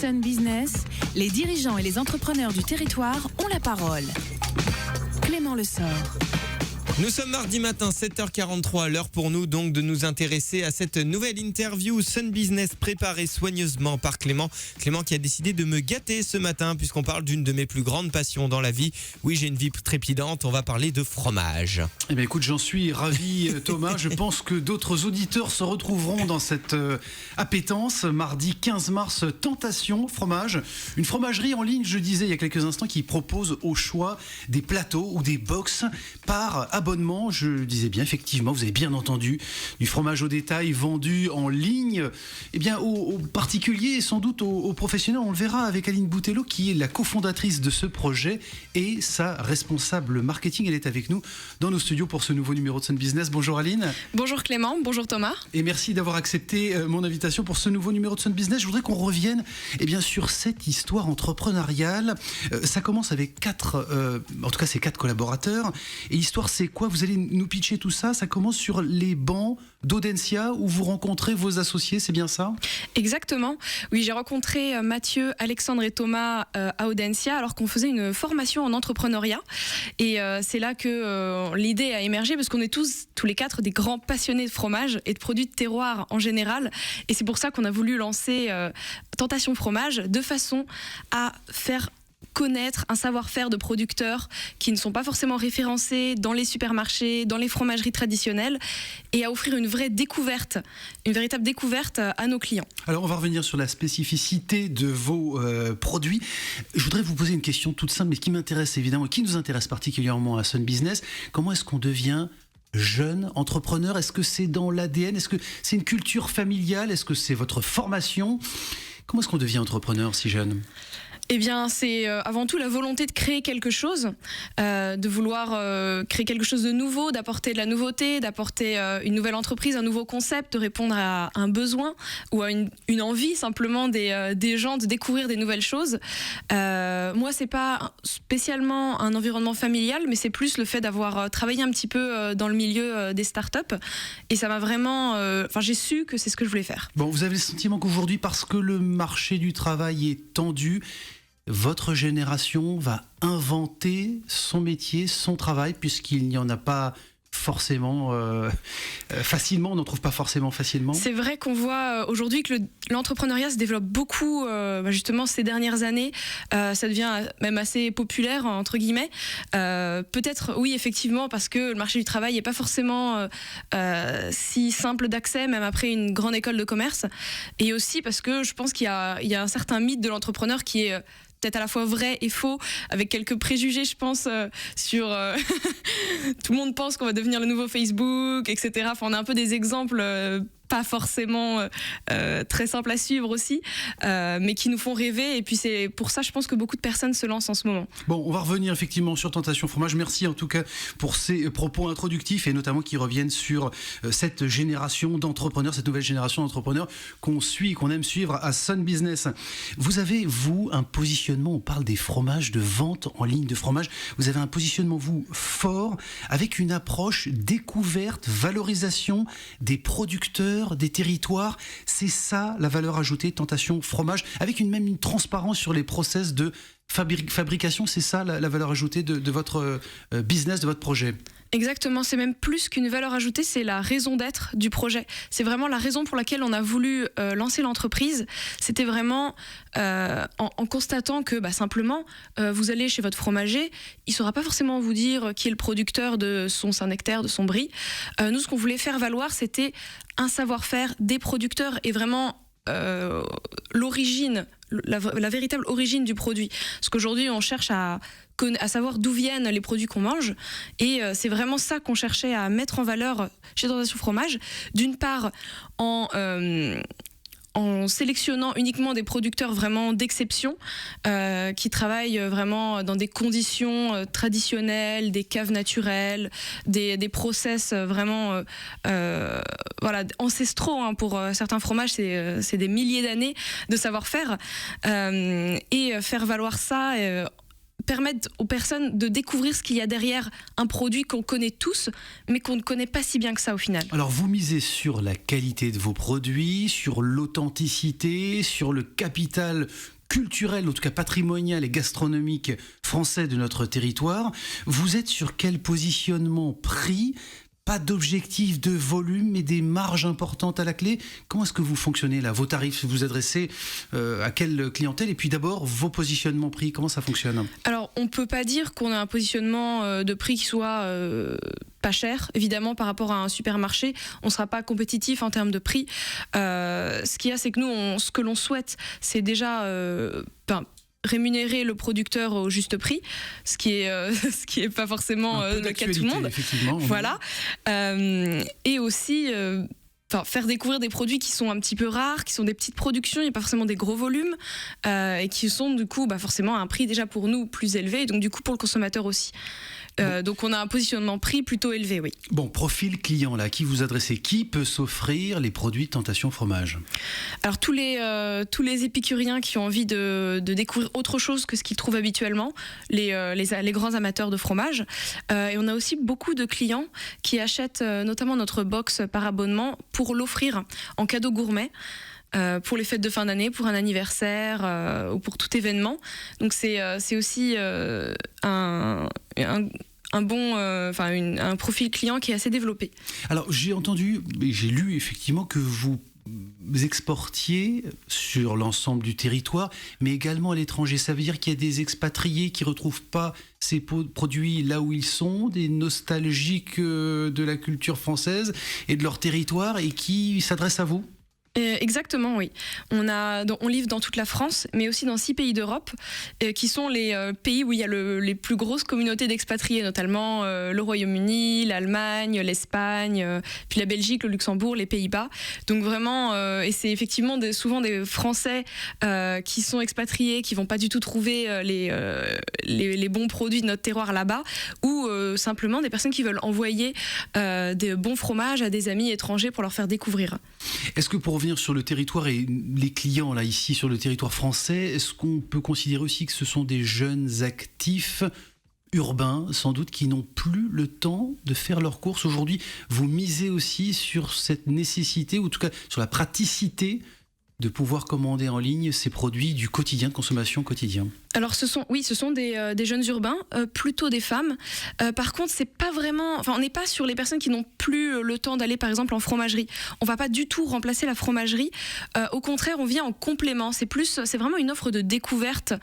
Sun Business, les dirigeants et les entrepreneurs du territoire ont la parole. Clément Lessort. Nous sommes mardi matin, 7h43, l'heure pour nous donc de nous intéresser à cette nouvelle interview Sun Business préparée soigneusement par Clément. Clément qui a décidé de me gâter ce matin puisqu'on parle d'une de mes plus grandes passions dans la vie. Oui, j'ai une vie trépidante, on va parler de fromage. Eh bien écoute, j'en suis ravi Thomas, je pense que d'autres auditeurs se retrouveront dans cette appétence. Mardi 15 mars, Tentation Fromage, une fromagerie en ligne, je disais il y a quelques instants, qui propose au choix des plateaux ou des box par abonnement. Je disais bien, effectivement, vous avez bien entendu, du fromage au détail vendu en ligne, eh bien aux particuliers et sans doute aux professionnels. On le verra avec Aline Boutello qui est la cofondatrice de ce projet et sa responsable marketing. Elle est avec nous dans nos studios pour ce nouveau numéro de Sun Business. Bonjour Aline. Bonjour Clément, bonjour Thomas. Et merci d'avoir accepté mon invitation pour ce nouveau numéro de Sun Business. Je voudrais qu'on revienne sur cette histoire entrepreneuriale. Ça commence avec quatre collaborateurs. Et l'histoire, c'est quoi? Vous allez nous pitcher tout ça. Ça commence sur les bancs d'Audencia où vous rencontrez vos associés, c'est bien ça? Exactement. Oui, j'ai rencontré Mathieu, Alexandre et Thomas à Audencia alors qu'on faisait une formation en entrepreneuriat. Et c'est là que l'idée a émergé parce qu'on est tous les quatre des grands passionnés de fromage et de produits de terroir en général. Et c'est pour ça qu'on a voulu lancer Tentation Fromage de façon à faire connaître un savoir-faire de producteurs qui ne sont pas forcément référencés dans les supermarchés, dans les fromageries traditionnelles et à offrir une véritable découverte à nos clients. Alors on va revenir sur la spécificité de vos produits. Je voudrais vous poser une question toute simple mais qui m'intéresse évidemment et qui nous intéresse particulièrement à Sun Business. Comment est-ce qu'on devient jeune entrepreneur? Est-ce que c'est dans l'ADN? Est-ce que c'est une culture familiale? Est-ce que c'est votre formation? Comment est-ce qu'on devient entrepreneur si jeune? Eh bien, c'est avant tout la volonté de créer quelque chose, de vouloir créer quelque chose de nouveau, d'apporter de la nouveauté, d'apporter une nouvelle entreprise, un nouveau concept, de répondre à un besoin ou à une envie simplement des gens de découvrir des nouvelles choses. Moi, c'est pas spécialement un environnement familial, mais c'est plus le fait d'avoir travaillé un petit peu dans le milieu des startups. Et ça m'a vraiment... j'ai su que c'est ce que je voulais faire. Bon, vous avez le sentiment qu'aujourd'hui, parce que le marché du travail est tendu, votre génération va inventer son métier, son travail, puisqu'il n'y en a pas forcément facilement, on n'en trouve pas forcément facilement. C'est vrai qu'on voit aujourd'hui que l'entrepreneuriat se développe beaucoup justement ces dernières années. Ça devient même assez populaire, entre guillemets. Peut-être, oui, effectivement, parce que le marché du travail n'est pas forcément si simple d'accès, même après une grande école de commerce. Et aussi parce que je pense qu'il y a un certain mythe de l'entrepreneur qui est peut-être à la fois vrai et faux, avec quelques préjugés, je pense, sur... tout le monde pense qu'on va devenir le nouveau Facebook, etc. Enfin, on a un peu des exemples pas forcément très simples à suivre aussi, mais qui nous font rêver. Et puis c'est pour ça, je pense que beaucoup de personnes se lancent en ce moment. Bon, on va revenir effectivement sur Tentation Fromage. Merci en tout cas pour ces propos introductifs et notamment qui reviennent sur cette génération d'entrepreneurs, cette nouvelle génération d'entrepreneurs qu'on suit, qu'on aime suivre à Sun Business. Vous avez, vous, un positionnement, on parle des fromages, de vente en ligne de fromage. Vous avez un positionnement, vous, fort, avec une approche découverte, valorisation des producteurs, des territoires. C'est ça la valeur ajoutée de Tentation Fromage, avec même une transparence sur les process de fabrication. C'est ça la valeur ajoutée de votre business, de votre projet. Exactement, c'est même plus qu'une valeur ajoutée, c'est la raison d'être du projet. C'est vraiment la raison pour laquelle on a voulu lancer l'entreprise. C'était vraiment en constatant que simplement, vous allez chez votre fromager, il ne saura pas forcément vous dire qui est le producteur de son Saint-Nectaire, de son brie. Nous, ce qu'on voulait faire valoir, c'était un savoir-faire des producteurs et vraiment l'origine, la véritable origine du produit. Parce qu'aujourd'hui, on cherche à savoir d'où viennent les produits qu'on mange. Et c'est vraiment ça qu'on cherchait à mettre en valeur chez Tentation Fromage. D'une part, en sélectionnant uniquement des producteurs vraiment d'exception qui travaillent vraiment dans des conditions traditionnelles, des caves naturelles, des process vraiment ancestraux pour certains fromages, c'est des milliers d'années de savoir-faire et faire valoir ça permettre aux personnes de découvrir ce qu'il y a derrière un produit qu'on connaît tous, mais qu'on ne connaît pas si bien que ça au final. Alors vous misez sur la qualité de vos produits, sur l'authenticité, sur le capital culturel, en tout cas patrimonial et gastronomique français de notre territoire. Vous êtes sur quel positionnement prix ? Pas d'objectif de volume, mais des marges importantes à la clé. Comment est-ce que vous fonctionnez là ? Vos tarifs, vous adressez à quelle clientèle ? Et puis d'abord, vos positionnements prix, comment ça fonctionne ? Alors, on ne peut pas dire qu'on a un positionnement de prix qui soit pas cher. Évidemment, par rapport à un supermarché, on ne sera pas compétitif en termes de prix. Ce qu'il y a, c'est que nous, ce que l'on souhaite, c'est déjà... rémunérer le producteur au juste prix, ce qui est pas forcément le cas de tout le monde. Voilà. Et aussi faire découvrir des produits qui sont un petit peu rares, qui sont des petites productions, il n'y a pas forcément des gros volumes, et qui sont du coup forcément à un prix déjà pour nous plus élevé, et donc du coup pour le consommateur aussi. Donc on a un positionnement prix plutôt élevé, oui. Bon, profil client là, qui vous adressez ? Qui peut s'offrir les produits Tentation Fromage ? Alors tous les épicuriens qui ont envie de découvrir autre chose que ce qu'ils trouvent habituellement, les grands amateurs de fromage. Et on a aussi beaucoup de clients qui achètent notamment notre box par abonnement pour l'offrir en cadeau gourmet. Pour les fêtes de fin d'année, pour un anniversaire ou pour tout événement. Donc c'est aussi un profil client qui est assez développé. Alors j'ai entendu et j'ai lu effectivement que vous exportiez sur l'ensemble du territoire, mais également à l'étranger. Ça veut dire qu'il y a des expatriés qui ne retrouvent pas ces produits là où ils sont, des nostalgiques de la culture française et de leur territoire et qui s'adressent à vous ? Exactement, oui. On livre dans toute la France, mais aussi dans 6 pays d'Europe, qui sont les pays où il y a les plus grosses communautés d'expatriés, notamment le Royaume-Uni, l'Allemagne, l'Espagne, puis la Belgique, le Luxembourg, les Pays-Bas. Donc vraiment, et c'est effectivement souvent des Français qui sont expatriés, qui vont pas du tout trouver les bons produits de notre terroir là-bas, ou simplement des personnes qui veulent envoyer des bons fromages à des amis étrangers pour leur faire découvrir. Est-ce que pour revenir sur le territoire et les clients là ici sur le territoire français, est-ce qu'on peut considérer aussi que ce sont des jeunes actifs urbains sans doute qui n'ont plus le temps de faire leurs courses aujourd'hui ? Vous misez aussi sur cette nécessité, ou en tout cas sur la praticité de pouvoir commander en ligne ces produits du quotidien, de consommation quotidien. Alors ce sont des jeunes urbains, plutôt des femmes. Par contre, c'est pas vraiment, on n'est pas sur les personnes qui n'ont plus le temps d'aller par exemple en fromagerie. On va pas du tout remplacer la fromagerie. Au contraire, on vient en complément. C'est vraiment une offre de découverte,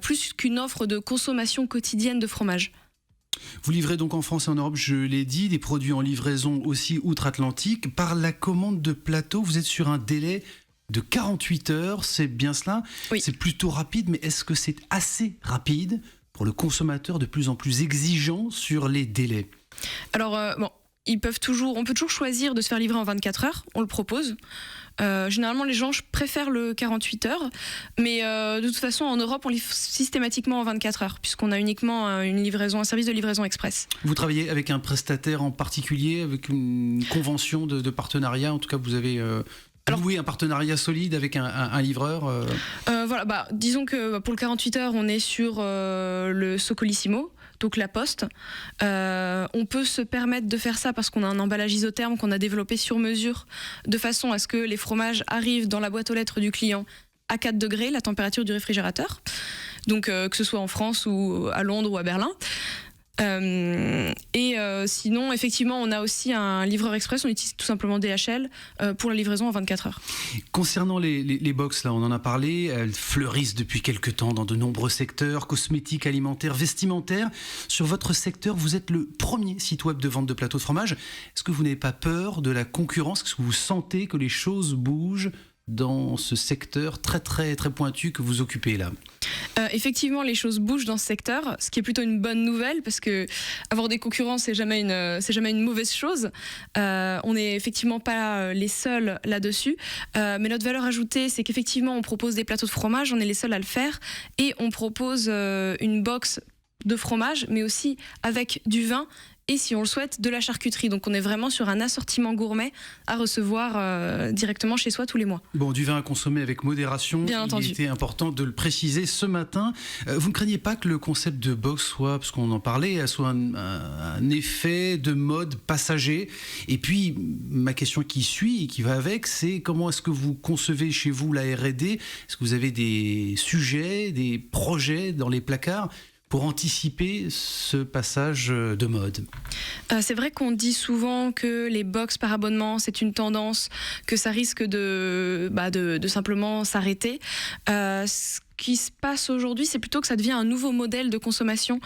plus qu'une offre de consommation quotidienne de fromage. Vous livrez donc en France et en Europe, je l'ai dit, des produits en livraison aussi outre-Atlantique. Par la commande de plateau, vous êtes sur un délai de 48 heures, c'est bien cela ? Oui. C'est plutôt rapide, mais est-ce que c'est assez rapide pour le consommateur de plus en plus exigeant sur les délais ? Alors, on peut toujours choisir de se faire livrer en 24 heures, on le propose. Généralement, les gens préfèrent le 48 heures, mais de toute façon, en Europe, on livre systématiquement en 24 heures, puisqu'on a uniquement un service de livraison express. Vous travaillez avec un prestataire en particulier, avec une convention de partenariat, en tout cas, vous avez... louer un partenariat solide avec un livreur disons que pour le 48 heures, on est sur le Socolissimo, donc la Poste. On peut se permettre de faire ça parce qu'on a un emballage isotherme qu'on a développé sur mesure, de façon à ce que les fromages arrivent dans la boîte aux lettres du client à 4 degrés, la température du réfrigérateur. Donc que ce soit en France ou à Londres ou à Berlin. Sinon, effectivement, on a aussi un livreur express, on utilise tout simplement DHL pour la livraison en 24 heures. Concernant les box, là, on en a parlé, elles fleurissent depuis quelques temps dans de nombreux secteurs, cosmétiques, alimentaires, vestimentaires. Sur votre secteur, vous êtes le premier site web de vente de plateaux de fromage. Est-ce que vous n'avez pas peur de la concurrence ? Est-ce que vous sentez que les choses bougent dans ce secteur très très très pointu que vous occupez là ? Effectivement, les choses bougent dans ce secteur, ce qui est plutôt une bonne nouvelle parce que avoir des concurrents, c'est jamais une mauvaise chose. On n'est effectivement pas les seuls là-dessus, mais notre valeur ajoutée, c'est qu'effectivement, on propose des plateaux de fromage, on est les seuls à le faire, et on propose une box de fromage, mais aussi avec du vin et si on le souhaite, de la charcuterie. Donc on est vraiment sur un assortiment gourmet à recevoir directement chez soi tous les mois. Bon, du vin à consommer avec modération. Bien entendu. Il était important de le préciser ce matin. Vous ne craignez pas que le concept de box soit, parce qu'on en parlait, soit un effet de mode passager? Et puis, ma question qui suit et qui va avec, c'est comment est-ce que vous concevez chez vous la R&D? Est-ce que vous avez des sujets, des projets dans les placards pour anticiper ce passage de mode? C'est vrai qu'on dit souvent que les box par abonnement, c'est une tendance, que ça risque de simplement s'arrêter. Ce qui se passe aujourd'hui, c'est plutôt que ça devient un nouveau modèle de consommation.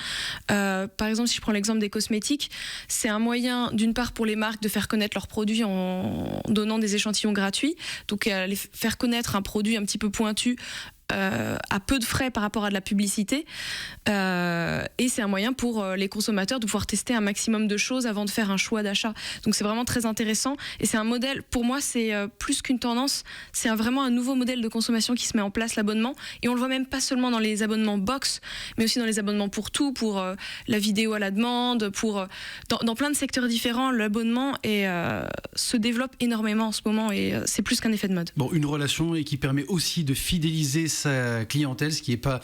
Par exemple, si je prends l'exemple des cosmétiques, c'est un moyen, d'une part, pour les marques de faire connaître leurs produits en donnant des échantillons gratuits. Donc, les faire connaître un produit un petit peu pointu à peu de frais par rapport à de la publicité, et c'est un moyen pour les consommateurs de pouvoir tester un maximum de choses avant de faire un choix d'achat. Donc c'est vraiment très intéressant et c'est un modèle, pour moi c'est plus qu'une tendance, c'est vraiment un nouveau modèle de consommation qui se met en place, l'abonnement, et on le voit même pas seulement dans les abonnements box, mais aussi dans les abonnements pour tout, pour la vidéo à la demande, dans plein de secteurs différents, l'abonnement se développe énormément en ce moment et c'est plus qu'un effet de mode. Bon, une relation et qui permet aussi de fidéliser sa clientèle, ce qui n'est pas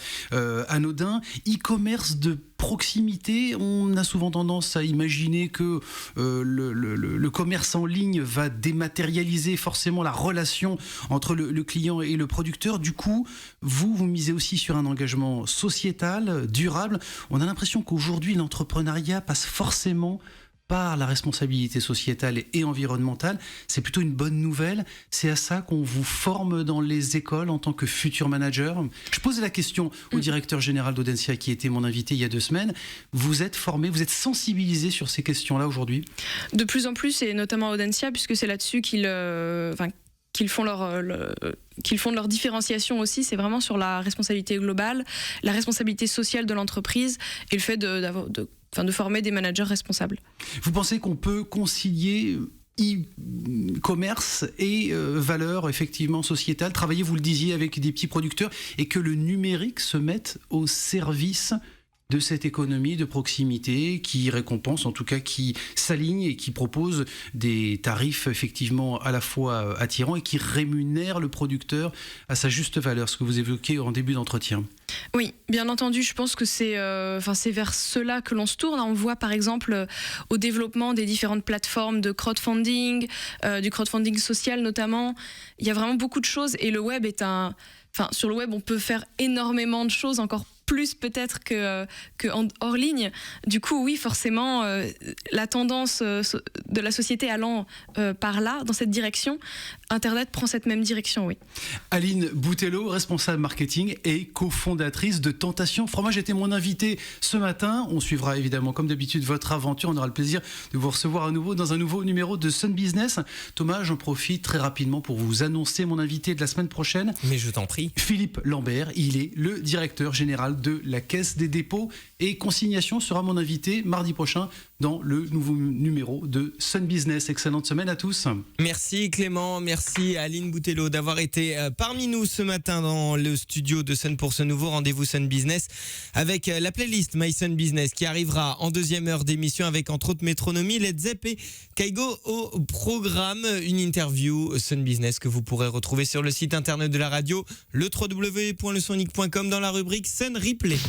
anodin. E-commerce de proximité, on a souvent tendance à imaginer que le commerce en ligne va dématérialiser forcément la relation entre le client et le producteur. Du coup, vous misez aussi sur un engagement sociétal, durable. On a l'impression qu'aujourd'hui, l'entrepreneuriat passe forcément par la responsabilité sociétale et environnementale. C'est plutôt une bonne nouvelle. C'est à ça qu'on vous forme dans les écoles en tant que futur manager. Je posais la question au directeur général d'Audencia qui était mon invité il y a 2 semaines. Vous êtes formé, vous êtes sensibilisé sur ces questions-là aujourd'hui? De plus en plus, et notamment à Audencia, puisque c'est là-dessus qu'ils font leur différenciation aussi, c'est vraiment sur la responsabilité globale, la responsabilité sociale de l'entreprise et le fait de former des managers responsables. Vous pensez qu'on peut concilier e-commerce et valeurs effectivement sociétales, travailler, vous le disiez, avec des petits producteurs et que le numérique se mette au service de cette économie de proximité qui récompense, en tout cas qui s'aligne et qui propose des tarifs effectivement à la fois attirants et qui rémunère le producteur à sa juste valeur, ce que vous évoquez en début d'entretien? Oui, bien entendu, je pense que c'est vers cela que l'on se tourne. On voit par exemple au développement des différentes plateformes de crowdfunding, du crowdfunding social notamment. Il y a vraiment beaucoup de choses et le web sur le web, on peut faire énormément de choses, encore plus peut-être que hors ligne. Du coup, oui, forcément, la tendance de la société allant par là, dans cette direction, Internet prend cette même direction, oui. Aline Boutello, responsable marketing et cofondatrice de Tentation Fromage, était mon invitée ce matin. On suivra évidemment, comme d'habitude, votre aventure. On aura le plaisir de vous recevoir à nouveau dans un nouveau numéro de Sun Business. Thomas, j'en profite très rapidement pour vous annoncer mon invité de la semaine prochaine. Mais je t'en prie. Philippe Lambert, il est le directeur général de la Caisse des dépôts et consignations, sera mon invité mardi prochain dans le nouveau numéro de Sun Business. Excellente semaine à tous. Merci Clément, merci Aline Boutello d'avoir été parmi nous ce matin dans le studio de Sun pour ce nouveau rendez-vous Sun Business avec la playlist My Sun Business qui arrivera en 2e heure d'émission avec entre autres Métronomie, Led Zepp et Kaigo au programme. Une interview Sun Business que vous pourrez retrouver sur le site internet de la radio, le www.lesonic.com dans la rubrique Sun Replay.